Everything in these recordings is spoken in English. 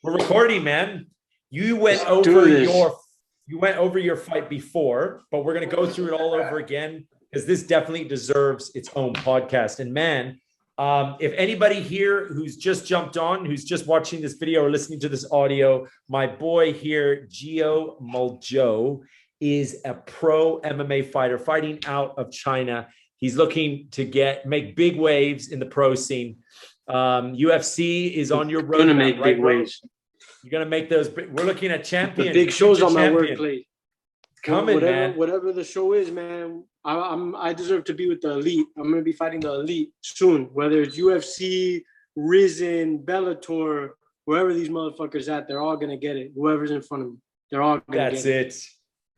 We're recording, man. You went over your fight before, but we're gonna go through it all over again because this definitely deserves its own podcast. And man, if anybody here who's just jumped on, who's just watching this video or listening to this audio, my boy here, Giovanni Moljo, is a pro MMA fighter fighting out of China. He's looking to make big waves in the pro scene. UFC is on your road. Gonna make big waves. You're gonna make those. We're looking at champion. The big shows on my workplace. Coming, man. Whatever the show is, man. I deserve to be with the elite. I'm gonna be fighting the elite soon. Whether it's UFC, Risen, Bellator, wherever these motherfuckers at, they're all gonna get it. Whoever's in front of me, they're all gonna get it.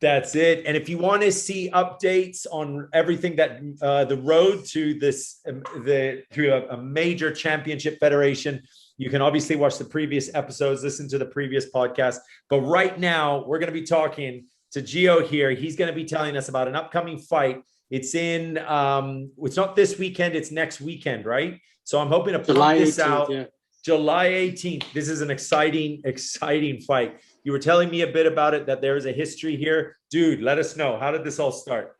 That's it. And if you want to see updates on everything that the road to a major championship federation, you can obviously watch the previous episodes, listen to the previous podcast. But right now, we're going to be talking to Gio here. He's going to be telling us about an upcoming fight. It's in, it's not this weekend, it's next weekend, right? So I'm hoping to pump this out. Yeah. July 18th. This is an exciting fight. You were telling me a bit about it, that there is a history here. Dude, let us know. How did this all start?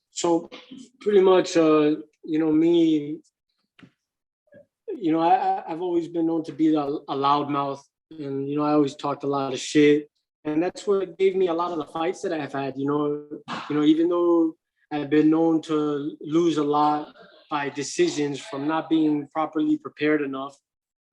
So pretty much, me, I've always been known to be a loudmouth. And, I always talked a lot of shit. And that's what gave me a lot of the fights that I've had, even though I've been known to lose a lot by decisions from not being properly prepared enough.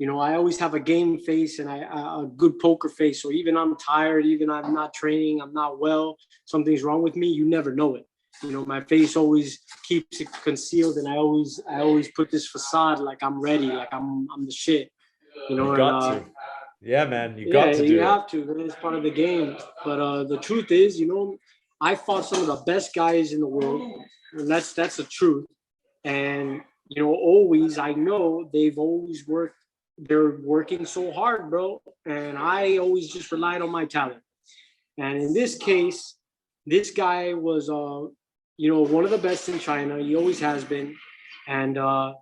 I always have a game face and a good poker face. So even I'm tired, even I'm not training, I'm not well, something's wrong with me, you never know it. My face always keeps it concealed, and I always put this facade like I'm ready, like I'm the shit. You got to. Yeah, man, you got to do it. You have to. It's part of the game. But the truth is, I fought some of the best guys in the world, and that's the truth. And always, I know they've always worked. They're working so hard, bro. And I always just relied on my talent. And in this case, this guy was, one of the best in China. He always has been. And, I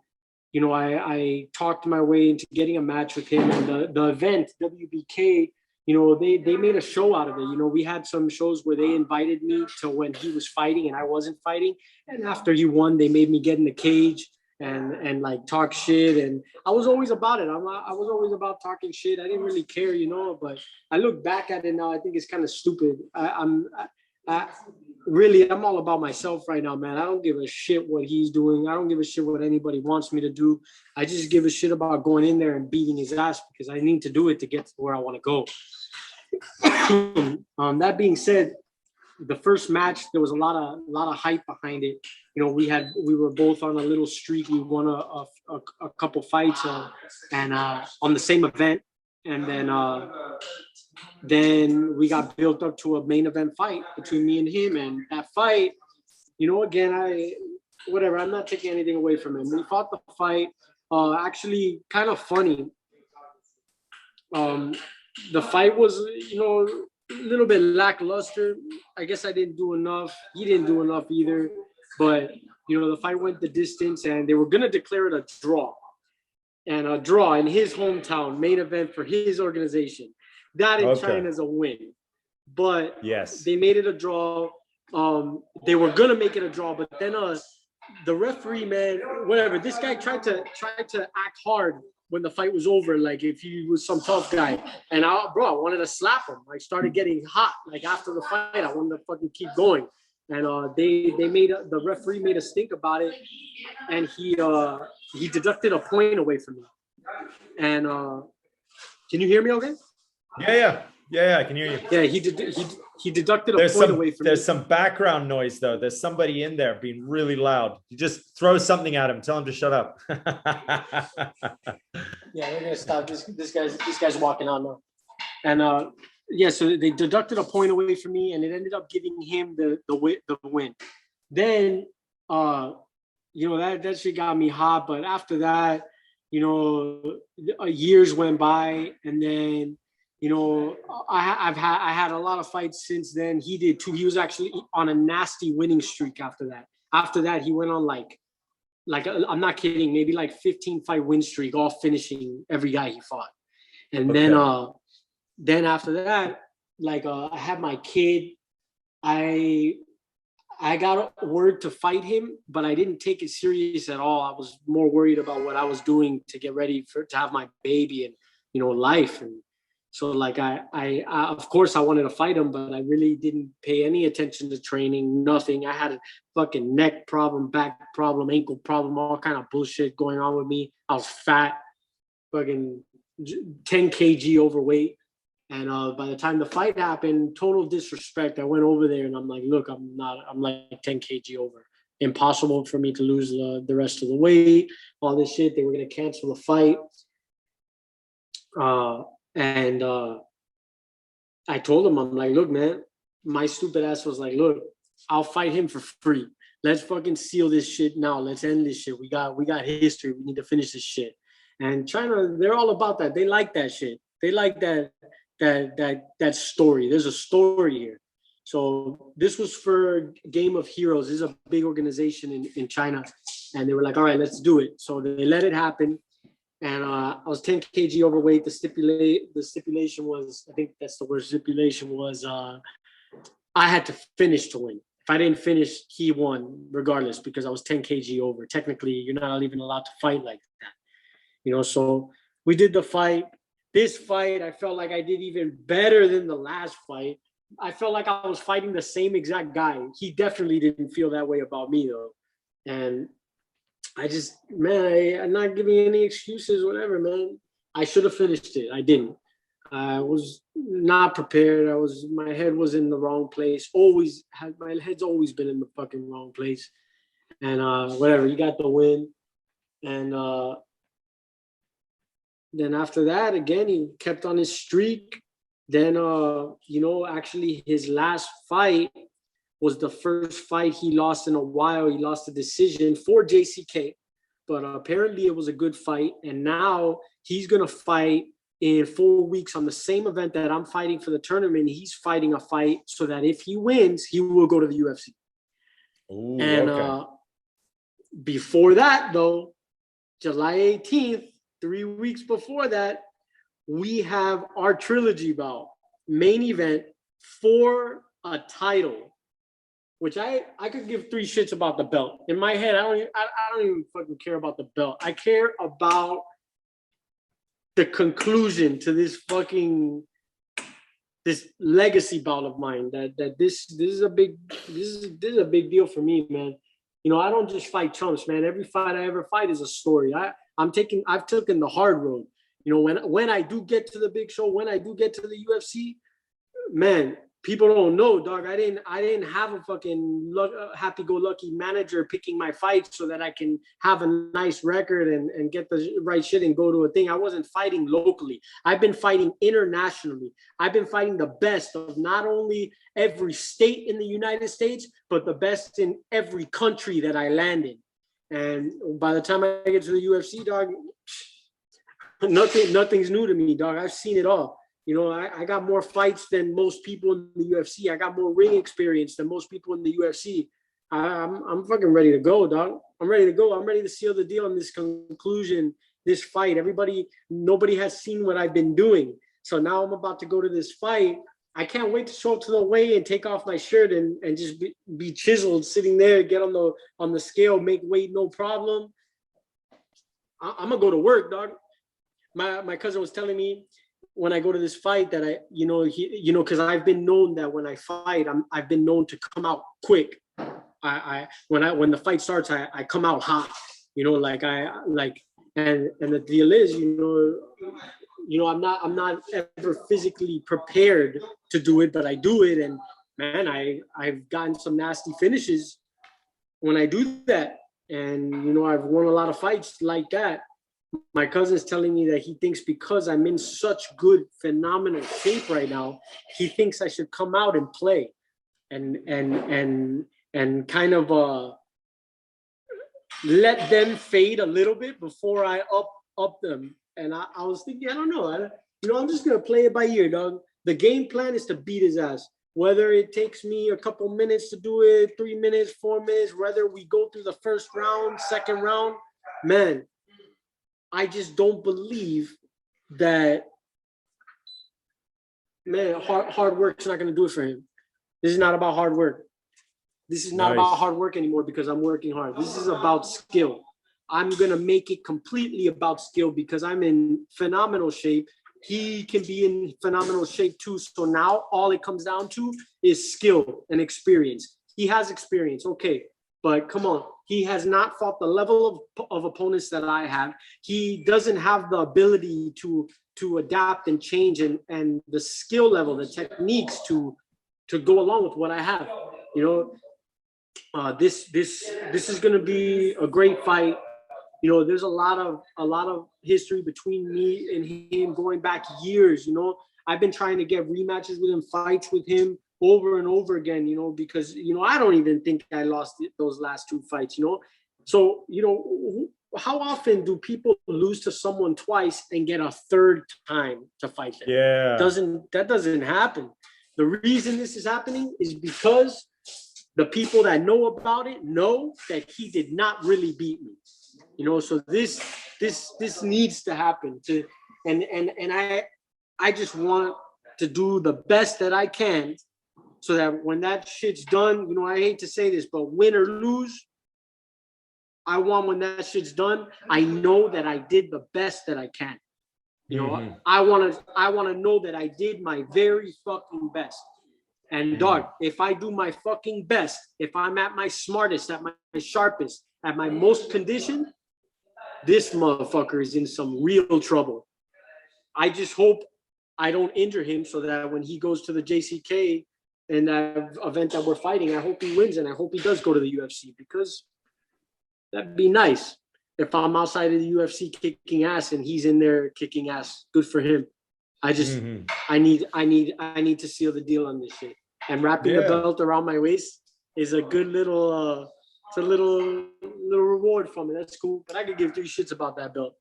talked my way into getting a match with him. And the event, WBK, they made a show out of it. We had some shows where they invited me to when he was fighting and I wasn't fighting. And after he won, they made me get in the cage and like talk shit. And I was always about it. I was always about talking shit. I didn't really care, but I look back at it now, I think it's kind of stupid. I'm all about myself right now, man. I don't give a shit what he's doing. I don't give a shit what anybody wants me to do. I just give a shit about going in there and beating his ass because I need to do it to get to where I want to go. That being said, the first match, there was a lot of hype behind it. We were both on a little streak. We won a couple fights and on the same event, and then we got built up to a main event fight between me and him. And that fight, again, I'm not taking anything away from him. We fought the fight. Actually, kind of funny. The fight was, a little bit lackluster. I guess I didn't do enough. He didn't do enough either. But, the fight went the distance, and they were going to declare it a draw. And a draw in his hometown, main event for his organization. That in China is a win. But yes, they made it a draw. They were going to make it a draw, but then the referee, man, whatever, this guy tried to act hard when the fight was over, like if he was some tough guy. And I wanted to slap him. I started getting hot. Like after the fight, I wanted to fucking keep going. And the referee made a stink about it, and he deducted a point away from me. And can you hear me okay? Yeah, I can hear you. Yeah, he deducted a point away from me. There's some background noise though. There's somebody in there being really loud. You just throw something at him. Tell him to shut up. Yeah, we're gonna stop. This guy's walking on now. And so they deducted a point away from me, and it ended up giving him the win. Then that shit got me hot. But after that, years went by, and then I had a lot of fights since then. He did too. He was actually on a nasty winning streak after that. After that, he went on like I'm not kidding, maybe like 15 fight win streak, all finishing every guy he fought. And then after that, like I had my kid. I got word to fight him, but I didn't take it serious at all. I was more worried about what I was doing to get ready to have my baby and, life. And so like I of course I wanted to fight him, but I really didn't pay any attention to training, nothing. I had a fucking neck problem, back problem, ankle problem, all kind of bullshit going on with me. I was fat, fucking 10 kg overweight. And by the time the fight happened, total disrespect. I went over there and I'm like, look, I'm like 10 kg over. Impossible for me to lose the rest of the weight, all this shit. They were going to cancel the fight. And I told him, I'm like, look, man, my stupid ass was like, look, I'll fight him for free. Let's fucking seal this shit now. Let's end this shit. We got history. We need to finish this shit. And China, they're all about that. They like that shit. They like that story. There's a story here. So this was for Game of Heroes. This is a big organization in China. And they were like, all right, let's do it. So they let it happen. And I was 10 kg overweight. The stipulation was, I think that's the word, stipulation was I had to finish to win. If I didn't finish, he won regardless, because I was 10 kg over. Technically, you're not even allowed to fight like that. So we did the fight. This fight, I felt like I did even better than the last fight. I felt like I was fighting the same exact guy. He definitely didn't feel that way about me, though. And I just, man, I'm not giving any excuses, whatever, man. I should have finished it. I didn't. I was not prepared. My head was in the wrong place. My head's always been in the fucking wrong place. And whatever, he got the win. And then after that, again, he kept on his streak. Then, actually his last fight was the first fight he lost in a while. He lost a decision for JCK, but apparently it was a good fight. And now he's going to fight in 4 weeks on the same event that I'm fighting for the tournament. He's fighting a fight so that if he wins, he will go to the UFC. Ooh, and okay. Before that, though, July 18th, 3 weeks before that, we have our trilogy bout, main event for a title, which I could give three shits about the belt. In my head, I don't even fucking care about the belt. I care about the conclusion to this legacy bout of mine. That this is a big deal for me, man. I don't just fight chumps, man. Every fight I ever fight is a story. I've taken the hard road. When I do get to the big show, when I do get to the UFC, man, people don't know, dog. I didn't have a fucking happy-go-lucky manager picking my fights so that I can have a nice record and get the right shit and go to a thing. I wasn't fighting locally. I've been fighting internationally. I've been fighting the best of not only every state in the United States, but the best in every country that I land in. And by the time I get to the UFC, dog, nothing's new to me, dog. I've seen it all. I got more fights than most people in the UFC. I got more ring experience than most people in the UFC. I'm fucking ready to go, dog. I'm ready to go. I'm ready to seal the deal on this conclusion, this fight. Nobody has seen what I've been doing. So now I'm about to go to this fight. I can't wait to show up to the weigh and take off my shirt and just be chiseled, sitting there, get on the scale, make weight, no problem. I'm gonna go to work, dog. My cousin was telling me when I go to this fight that because I've been known that when I fight, I've been known to come out quick. When the fight starts, I come out hot. And the deal is, I'm not ever physically prepared to do it, but I do it, and man, I've gotten some nasty finishes when I do that, and I've won a lot of fights like that. My cousin's telling me that he thinks because I'm in such good, phenomenal shape right now, he thinks I should come out and play, and kind of let them fade a little bit before I up them. And I was thinking, I don't know, I'm just gonna play it by ear, dog. The game plan is to beat his ass. Whether it takes me a couple minutes to do it, 3 minutes, 4 minutes, whether we go through the first round, second round, man. I just don't believe that man, hard work's not going to do it for him. This is not about hard work. This is not about hard work anymore because I'm working hard. This is about skill. I'm going to make it completely about skill because I'm in phenomenal shape. He can be in phenomenal shape too. So now all it comes down to is skill and experience. He has experience. Okay. But come on, he has not fought the level of opponents that I have. He doesn't have the ability to adapt and change and the skill level, the techniques to go along with what I have. You know, this is going to be a great fight. You know, there's a lot of history between me and him going back years. You know, I've been trying to get rematches with him, fights with him over and over again, you know, because, you know, I don't even think I lost those last two fights, you know. So, you know, how often do people lose to someone twice and get a third time to fight them? Yeah. That doesn't happen. The reason this is happening is because the people that know about it know that he did not really beat me. You know, so this needs to happen to and I just want to do the best that I can so that when that shit's done, you know, I hate to say this, but win or lose, I want when that shit's done, I know that I did the best that I can. You know, I want to know that I did my very fucking best. And dog, if I do my fucking best, if I'm at my smartest, at my sharpest, at my most conditioned, this motherfucker is in some real trouble. I just hope I don't injure him so that when he goes to the JCK and that event that we're fighting, I hope he wins and I hope he does go to the UFC because that'd be nice. If I'm outside of the UFC kicking ass and he's in there kicking ass, good for him. I just I need to seal the deal on this shit. And wrapping the belt around my waist is a good little it's a little reward for me. That's cool. But I could give 3 shits about that belt.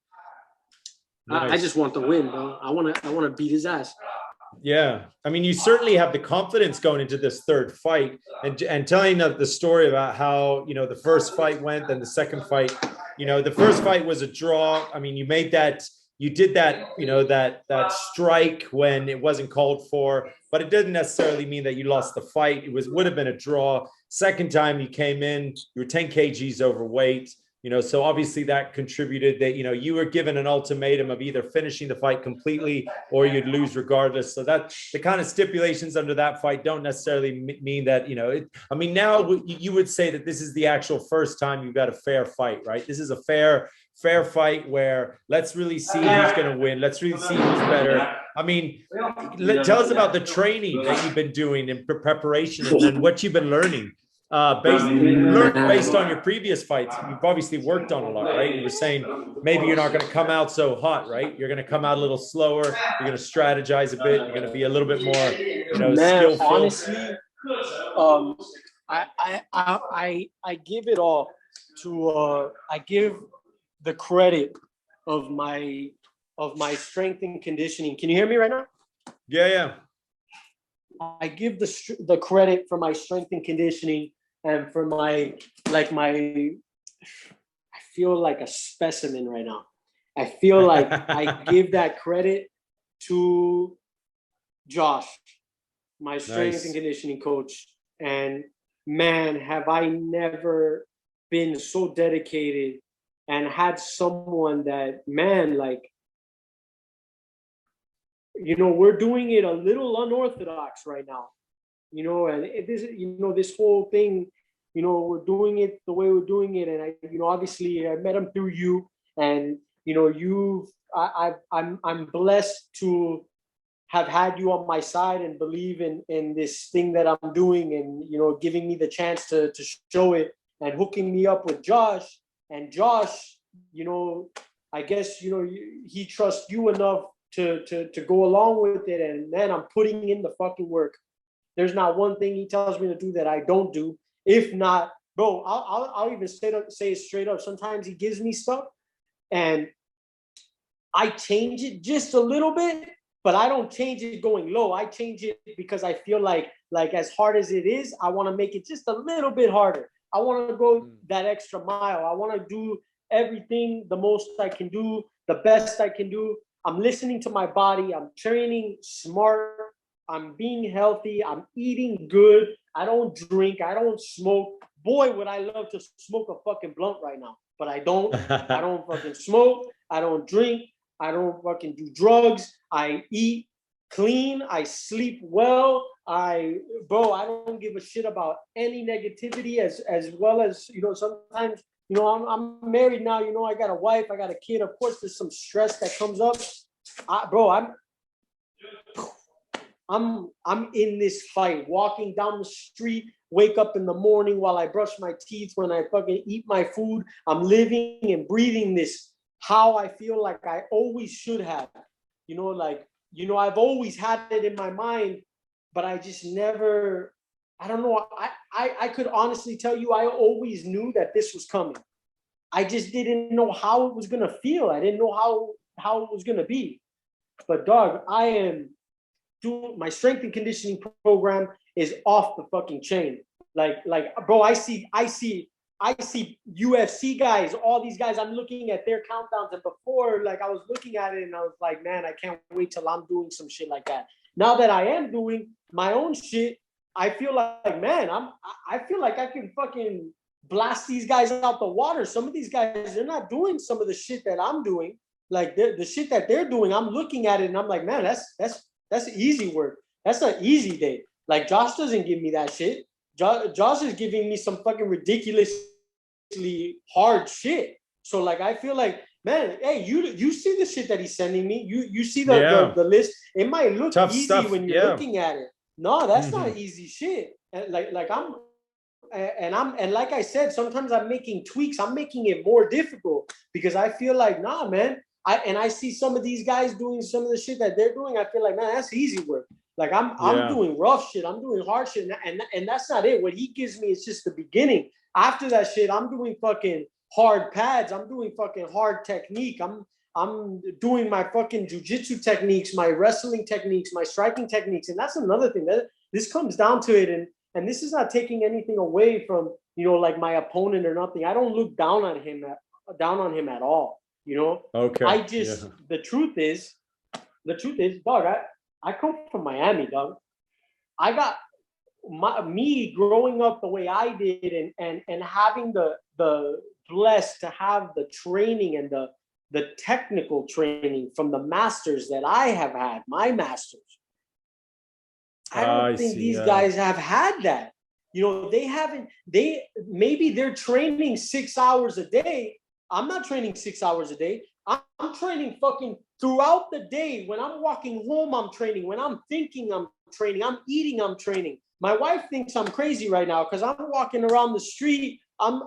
Nice. I just want the win, bro. I wanna beat his ass. Yeah, I mean, you certainly have the confidence going into this third fight, and telling the story about how, you know, the first fight went, then the second fight. You know, the first fight was a draw. I mean, you did that, you know, that strike when it wasn't called for, but it didn't necessarily mean that you lost the fight. It would have been a draw. Second time you came in, you were 10 kgs overweight. You know, so obviously that contributed that, you know, you were given an ultimatum of either finishing the fight completely or you'd lose regardless. So that the kind of stipulations under that fight don't necessarily mean that, you know, I mean, now you would say that this is the actual first time you've got a fair fight, right? This is a fair fight where let's really see who's going to win. Let's really see who's better. I mean, tell us about the training that you've been doing in preparation and what you've been learning. Based on your previous fights. You've obviously worked on a lot, right? You were saying maybe you're not going to come out so hot, right? You're going to come out a little slower. You're going to strategize a bit. You're going to be a little bit more, you know, skillful. Honestly, I give it all to I give the credit of my strength and conditioning. Can you hear me right now? Yeah. I give the credit for my strength and conditioning and for I feel like a specimen right now. I feel like I give that credit to Josh, my strength and conditioning coach. And man, have I never been so dedicated and had someone that, man, like, you know, we're doing it a little unorthodox right now, you know, and this whole thing, you know, we're doing it the way we're doing it. And you know, obviously I met him through you, and, you know, I'm blessed to have had you on my side and believe in this thing that I'm doing, and, you know, giving me the chance to show it, and hooking me up with Josh. And Josh, you know, I guess, you know, he trusts you enough to go along with it. And man, I'm putting in the fucking work. There's not one thing he tells me to do that I don't do. If not, bro, I'll even say it straight up. Sometimes he gives me stuff and I change it just a little bit, but I don't change it going low. I change it because I feel like as hard as it is, I want to make it just a little bit harder. I want to go that extra mile. I want to do everything the most I can do, the best I can do. I'm listening to my body. I'm training smart. I'm being healthy. I'm eating good. I don't drink. I don't smoke. Boy, would I love to smoke a fucking blunt right now, but I don't. I don't fucking smoke. I don't drink. I don't fucking do drugs. I eat clean. I sleep well. Bro, I don't give a shit about any negativity as well as, sometimes, I'm married now, I got a wife, I got a kid. Of course, there's some stress that comes up. I'm in this fight, walking down the street, wake up in the morning while I brush my teeth, when I fucking eat my food. I'm living and breathing this, how I feel like I always should have. I've always had it in my mind, but I just never, I don't know. I could honestly tell you, I always knew that this was coming. I just didn't know how it was going to feel. I didn't know how it was going to be. But dog, I am doing my strength and conditioning program is off the fucking chain. Like, bro, I see UFC guys, all these guys, I'm looking at their countdowns. And before, like, I was looking at it and I was like, man, I can't wait till I'm doing some shit like that. Now that I am doing my own shit, I feel like, man, I feel like I can fucking blast these guys out the water. Some of these guys, they're not doing some of the shit that I'm doing. Like the shit that they're doing, I'm looking at it and I'm like, man, that's easy work. That's an easy day. Like, Josh doesn't give me that shit. Josh is giving me some fucking ridiculously hard shit. So like, I feel like, man, hey, you see the shit that he's sending me. You see the list. It might look tough easy stuff when you're looking at it. No, that's not easy shit. And like like I said, sometimes I'm making tweaks. I'm making it more difficult because I feel like, nah, man. I see some of these guys doing some of the shit that they're doing. I feel like, man, that's easy work. Like I'm doing rough shit. I'm doing hard shit. And that's not it. What he gives me is just the beginning. After that shit, I'm doing fucking hard pads. I'm doing fucking hard technique. I'm doing my fucking jujitsu techniques, my wrestling techniques, my striking techniques. And that's another thing. That this comes down to it. And this is not taking anything away from, like my opponent or nothing. I don't look down on him at all. Okay. I just the truth is, dog, I come from Miami, dog. I got me growing up the way I did and having the blessed to have the training and the technical training from the masters that I have had, my masters. I don't think these guys have had that. Maybe they're training 6 hours a day. I'm not training 6 hours a day. I'm training fucking throughout the day. When I'm walking home, I'm training. When I'm thinking, I'm training. I'm eating, I'm training. My wife thinks I'm crazy right now because I'm walking around the street. I'm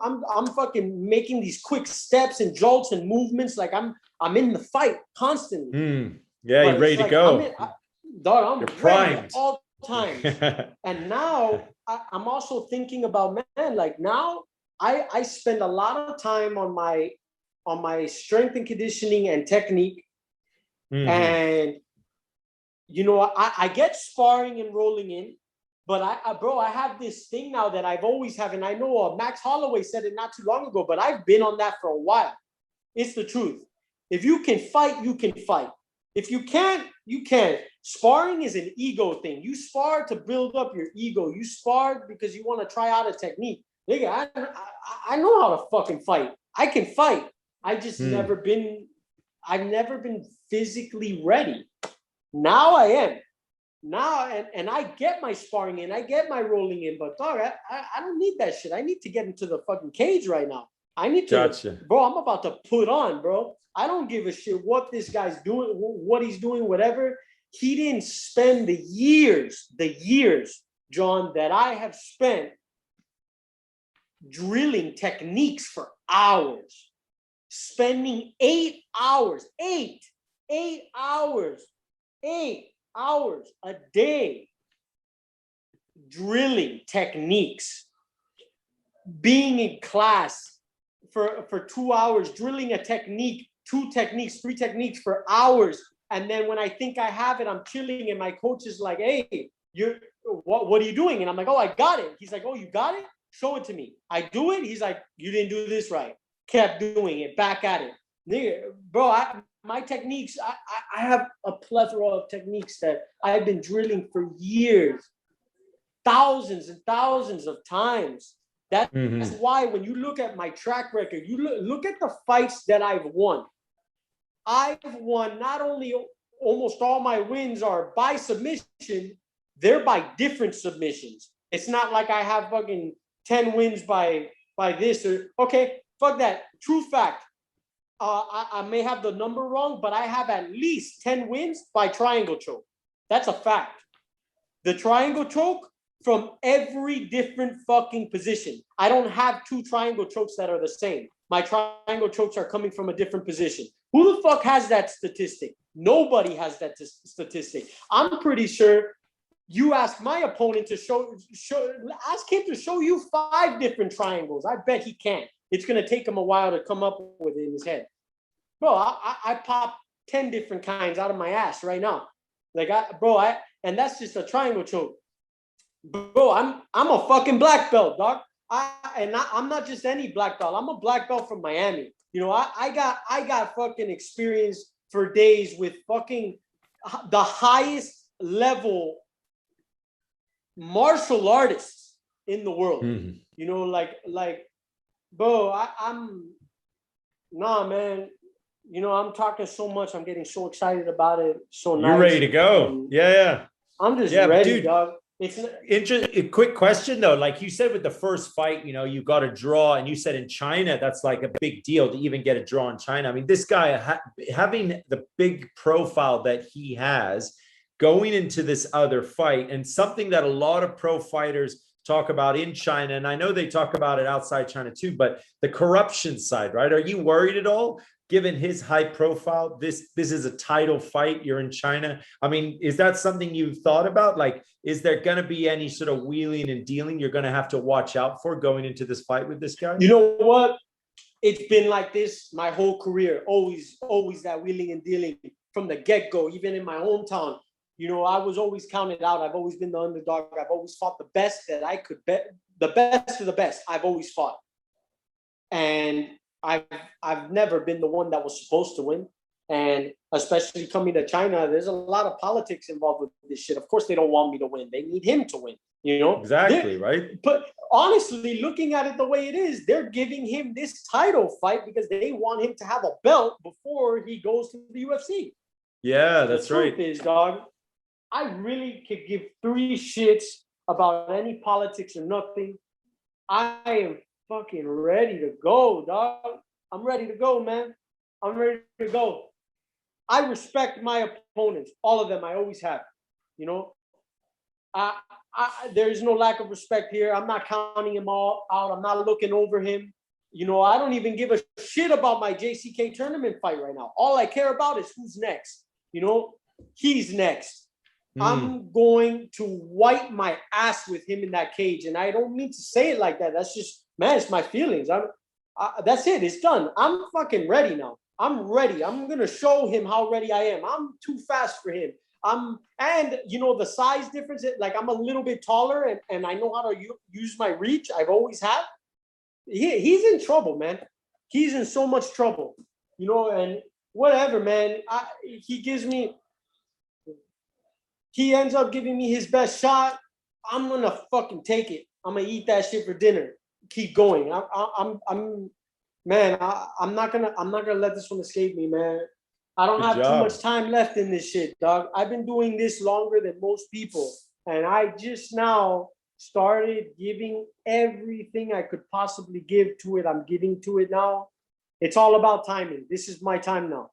fucking making these quick steps and jolts and movements. Like I'm in the fight constantly. Yeah, you're ready to go. I'm primed all times. And now I'm also thinking about, man, like now I spend a lot of time on my strength and conditioning and technique. And I get sparring and rolling in, but I have this thing now that I've always had, and I know Max Holloway said it not too long ago, but I've been on that for a while. It's the truth. If you can fight, you can fight. If you can't, you can't. Sparring is an ego thing. You spar to build up your ego. You spar because you want to try out a technique. Nigga, I know how to fucking fight. I can fight. I just I've never been physically ready. Now I am. Now, and I get my sparring in, I get my rolling in, but dog, I don't need that shit. I need to get into the fucking cage right now. I need to, bro, I'm about to put on, bro. I don't give a shit what this guy's doing, what he's doing, whatever. He didn't spend the years, John, that I have spent drilling techniques for hours, spending 8 hours a day drilling techniques, being in class for 2 hours, drilling a technique, 2 techniques, 3 techniques for hours. And then when I think I have it, I'm chilling and my coach is like, hey, what are you doing? And I'm like, oh, I got it. He's like, oh, you got it? Show it to me. I do it. He's like, you didn't do this right. Kept doing it, back at it. Nigga, bro, my techniques, I have a plethora of techniques that I've been drilling for years, thousands and thousands of times. That's why when you look at my track record, you look at the fights that I've won. I've won not only almost all my wins are by submission, they're by different submissions. It's not like I have fucking 10 wins by this or okay, fuck that. True fact. I may have the number wrong, but I have at least 10 wins by triangle choke. That's a fact. The triangle choke from every different fucking position. I don't have two triangle chokes that are the same. My triangle chokes are coming from a different position. Who the fuck has that statistic? Nobody has that statistic. I'm pretty sure you ask my opponent to ask him to show you 5 different triangles. I bet he can. It's going to take him a while to come up with it in his head. Bro, I pop 10 different kinds out of my ass right now. And that's just a triangle choke. Bro, I'm a fucking black belt, dog. I'm not just any black belt. I'm a black belt from Miami. You know, I got fucking experience for days with fucking the highest level martial artists in the world. You know, like, bro, nah, man. You know, I'm talking so much. I'm getting so excited about it. So nice. You're ready to go. Yeah. I'm just ready, dude, dog. A quick question though, like you said with the first fight, you know, you got a draw, and you said in China that's like a big deal to even get a draw in China. I mean, this guy having the big profile that he has going into this other fight, and something that a lot of pro fighters talk about in China, and I know they talk about it outside China too, but the corruption side, right? Are you worried at all? Given his high profile, this is a title fight. You're in China. I mean, is that something you've thought about? Like, is there going to be any sort of wheeling and dealing you're going to have to watch out for going into this fight with this guy? You know what? It's been like this my whole career. Always that wheeling and dealing from the get-go, even in my hometown. You know, I was always counted out. I've always been the underdog. I've always fought the best that I could bet. The best of the best I've always fought. And I've never been the one that was supposed to win. And especially coming to China, there's a lot of politics involved with this shit. Of course, they don't want me to win. They need him to win, you know? Exactly, right? But honestly, looking at it the way it is, they're giving him this title fight because they want him to have a belt before he goes to the UFC. Yeah, that's right. The truth is, dog, I really could give 3 shits about any politics or nothing. I am fucking ready to go, dog. I'm ready to go, man. I'm ready to go. I respect my opponents, all of them. I always have. You know, there is no lack of respect here. I'm not counting him all out. I'm not looking over him. You know, I don't even give a shit about my JCK tournament fight right now. All I care about is who's next. You know, he's next. I'm going to wipe my ass with him in that cage. And I don't mean to say it like that. That's just, man, it's my feelings. That's it. It's done. I'm fucking ready now. I'm ready. I'm going to show him how ready I am. I'm too fast for him. And you know, the size difference, like I'm a little bit taller and I know how to use my reach. I've always had. He's in trouble, man. He's in so much trouble, you know, and whatever, man. He ends up giving me his best shot. I'm going to fucking take it. I'm going to eat that shit for dinner. Keep going. I'm not gonna let this one escape me, man. I don't have too much time left in this shit, dog. I've been doing this longer than most people, and I just now started giving everything I could possibly give to it. I'm giving to it now. It's all about timing. This is my time now.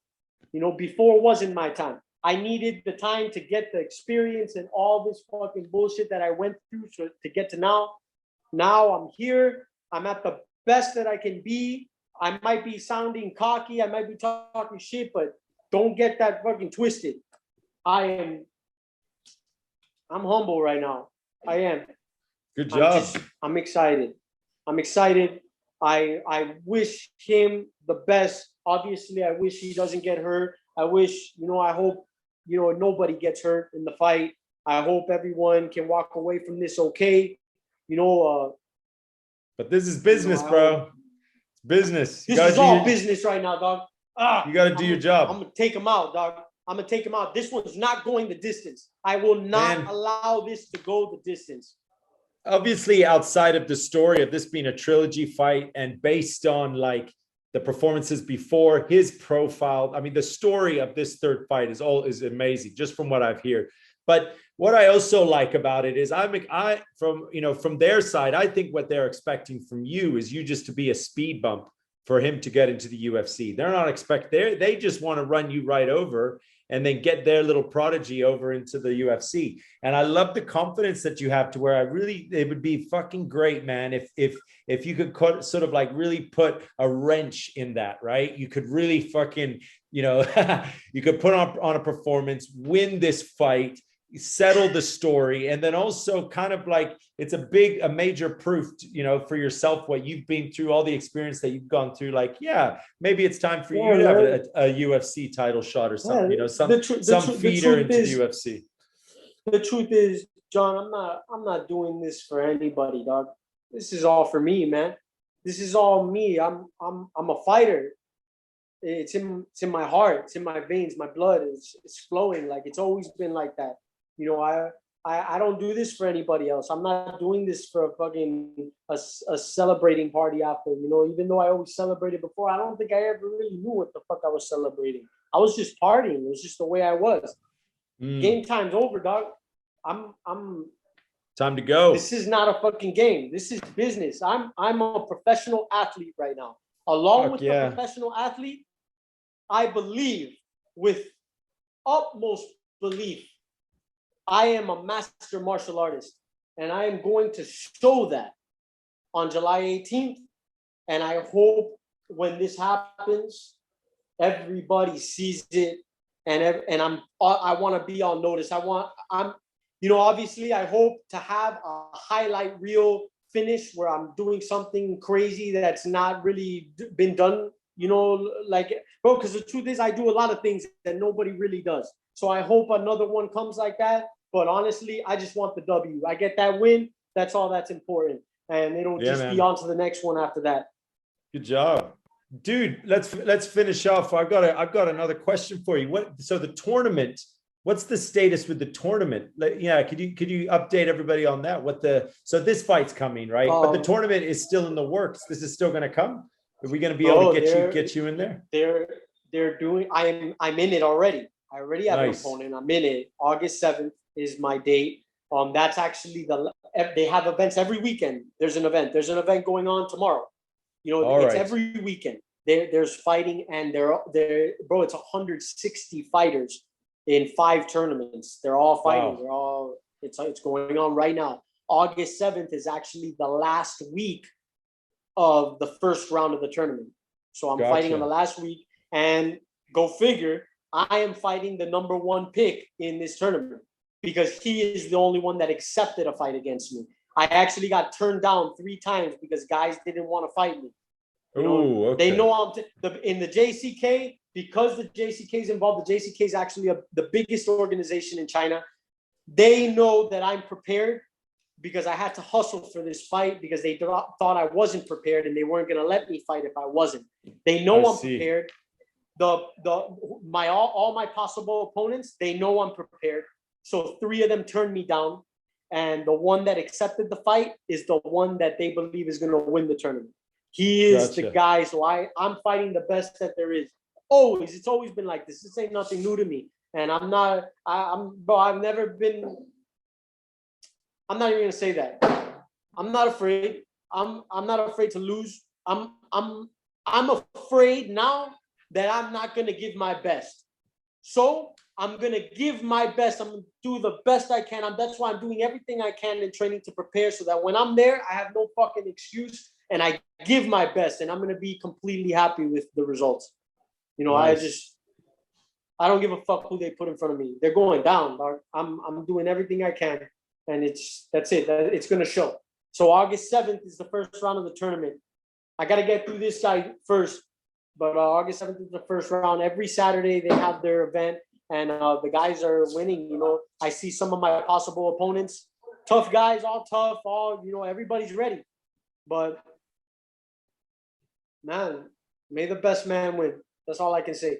You know, before wasn't my time. I needed the time to get the experience and all this fucking bullshit that I went through to get to now. Now I'm here. I'm at the best that I can be. I might be sounding cocky. I might be talking shit, but don't get that fucking twisted. I'm humble right now. I am. Good job. I'm excited. I wish him the best. Obviously, I wish he doesn't get hurt. I wish, you know, I hope, you know, nobody gets hurt in the fight. I hope everyone can walk away from this okay. You know, but this is business, bro. It's business. This is all business right now, dog. You got to do your job. I'm going to take him out, dog. I'm going to take him out. This one's not going the distance. I will not allow this to go the distance. Obviously, outside of the story of this being a trilogy fight and based on like the performances before, his profile, I mean, the story of this third fight is amazing, just from what I've heard. But what I also like about it is from their side, I think what they're expecting from you is you just to be a speed bump for him to get into the UFC. They're not they just want to run you right over and then get their little prodigy over into the UFC. And I love the confidence that you have to where it would be fucking great, man, if you could sort of like really put a wrench in that, right? You could really fucking, you could put on a performance, win this fight, settle the story, and then also kind of like it's a major proof for yourself, what you've been through, all the experience that you've gone through. Like, yeah, maybe it's time for you to have a UFC title shot or something, some feeder into the UFC. The truth is, John, I'm not doing this for anybody, dog. This is all for me, man. This is all me. I'm a fighter. It's in my heart. It's in my veins. My blood is flowing. Like, it's always been like that. I don't do this for anybody else. I'm not doing this for a fucking a celebrating party after. Even though I always celebrated before, I don't think I ever really knew what the fuck I was celebrating. I was just partying. It was just the way I was. Game time's over, dog. I'm time to go. This is not a fucking game. This is business. I'm a professional athlete right now. Along with the professional athlete, I believe with utmost belief, I am a master martial artist, and I am going to show that on July 18th. And I hope when this happens, everybody sees it, and I want to be on notice. Obviously, I hope to have a highlight reel finish where I'm doing something crazy that's not really been done. Because the truth is, I do a lot of things that nobody really does. So I hope another one comes like that. But honestly, I just want the W. I get that win. That's all that's important. And it'll just be on to the next one after that. Good job. Dude, let's finish off. I've got another question for you. So the tournament, what's the status with the tournament? Could you update everybody on that? So this fight's coming, right? But the tournament is still in the works. This is still going to come? Are we going to be able to get you in there? They're doing. I'm in it already. I already have an opponent. I'm in it. August 7th is my date. That's actually they have events every weekend. There's an event. There's an event going on tomorrow. It's every weekend. There's fighting, and bro, it's 160 fighters in 5 tournaments. They're all fighting. Wow. It's going on right now. August 7th is actually the last week of the first round of the tournament. So I'm fighting on the last week, and go figure, I am fighting the number 1 pick in this tournament because he is the only one that accepted a fight against me. I actually got turned down 3 times because guys didn't want to fight me. They know I'm in the JCK, because the JCK is involved. The JCK is actually the biggest organization in China. They know that I'm prepared because I had to hustle for this fight because they thought I wasn't prepared and they weren't going to let me fight if I wasn't. They know I'm prepared. All my possible opponents, they know I'm prepared. So 3 of them turned me down, and the one that accepted the fight is the one that they believe is going to win the tournament. He is the guy. So I'm fighting the best that there is. It's always been like this. This ain't nothing new to me. And I'm not even gonna say that. I'm not afraid. I'm not afraid to lose. I'm afraid now that I'm not gonna give my best. So I'm gonna give my best. I'm gonna do the best I can. That's why I'm doing everything I can in training to prepare so that when I'm there, I have no fucking excuse and I give my best, and I'm gonna be completely happy with the results. Nice. I don't give a fuck who they put in front of me. They're going down, dog. I'm doing everything I can, and that's it. It's gonna show. So August 7th is the first round of the tournament. I gotta get through this guy first, but August 7th is the first round. Every Saturday they have their event, and the guys are winning. I see some of my possible opponents, tough guys, all tough, everybody's ready. But man, may the best man win. That's all I can say.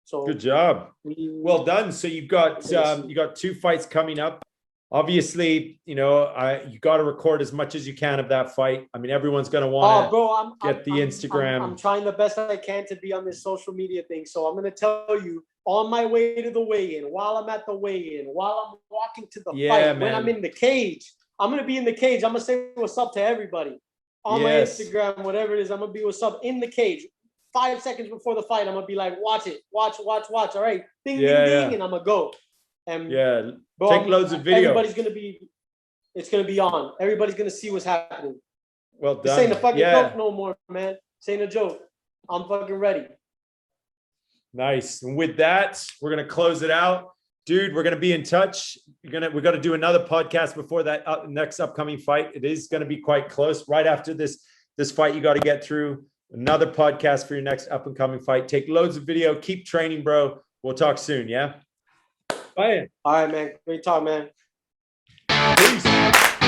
So good job. Well done. So you've got you got 2 fights coming up. Obviously, you got to record as much as you can of that fight. I mean, everyone's going to want to get the Instagram. I'm trying the best I can to be on this social media thing. So I'm going to tell you on my way to the weigh-in, while I'm at the weigh-in, while I'm walking to the fight, when I'm in the cage, I'm going to be in the cage. I'm going to say what's up to everybody on my Instagram, whatever it is. I'm going to be what's up in the cage. 5 seconds before the fight, I'm going to be like, watch it, watch. All right. Ding, ding, ding. And I'm going to go. And bro, take loads of video. Everybody's it's gonna be on. Everybody's gonna see what's happening. Well done. This ain't a fucking joke no more, man. This ain't a joke. I'm fucking ready. Nice. And with that, we're gonna close it out, dude. We're gonna be in touch. We're gonna do another podcast before that next upcoming fight. It is gonna be quite close. Right after this fight, you got to get through another podcast for your next up and coming fight. Take loads of video. Keep training, bro. We'll talk soon. Yeah. Bye. All right, man. Great talk, man. Peace.